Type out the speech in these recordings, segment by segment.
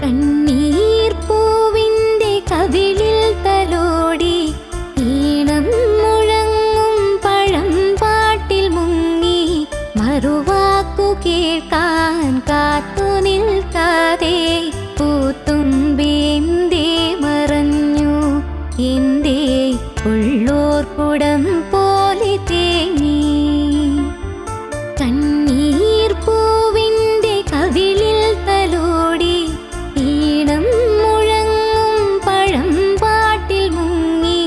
കണ്ണീർ പൂവിൻ്റെ കവിളിൽ തലോടി ഈണം മുഴങ്ങും പഴം പാട്ടിൽ മുങ്ങി മറുവാക്കു കേൾക്കാൻ കാത്തു നിൽക്കാതെ പൂത്തുമ്പി എന്തേ മറഞ്ഞു എന്തേ ഉള്ളോർ കുടം പോലെ തേങ്ങി കണ്ണീർ പൂവിൻ്റെ കവിളിൽ തലോടി ഈണം മുഴങ്ങും പഴം പാട്ടിൽ മുങ്ങി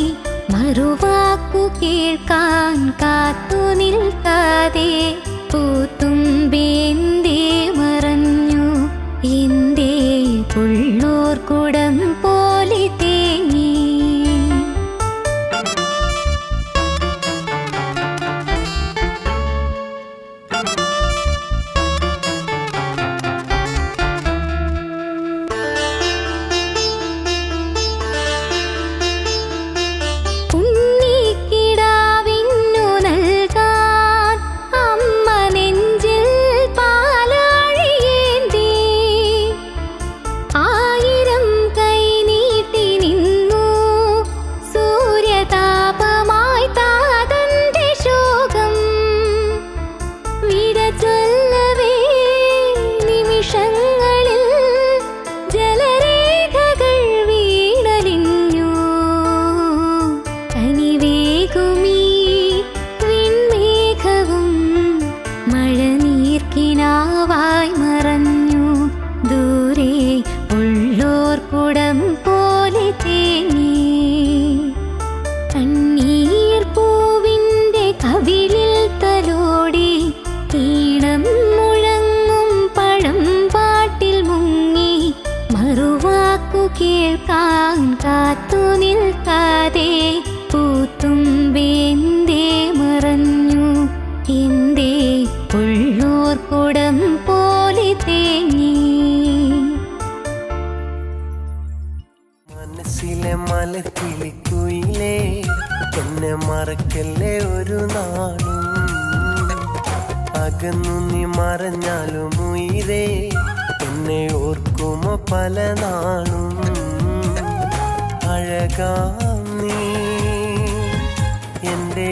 മറുവാക്കു കേൾക്കാൻ കാത്തു നിൽക്കാതെ പൂത്തുമ്പി എന്തേ മറഞ്ഞു എന്തേ ഉള്ളോർ കുടം പോലെ തേങ്ങി മറഞ്ഞു ദൂരെ ഉള്ളോർ കുടം പോലെ തേങ്ങി കണ്ണീർ പൂവിൻ്റെ കവിളിൽ തലോടി ഈണം മുഴങ്ങും പഴം പാട്ടിൽ മുങ്ങി മറുവാക്കു കേൾക്കാൻ കാത്തു നിൽക്കാതെ പൂത്തുമ്പി എന്തേ മറഞ്ഞു എന്തേ ഉള്ളോർ കുടം പോലെ തേങ്ങി മനസ്സിലെ മലക്കിളിക്കുയിലേ എന്നെ മറക്കല്ലേ ഒരു നാളും അകന്നു നീ മറഞ്ഞാലും ഉയിരേ എന്നെ ഓർക്കുമോ പല നാളും അഴകാം നീ എൻ്റെ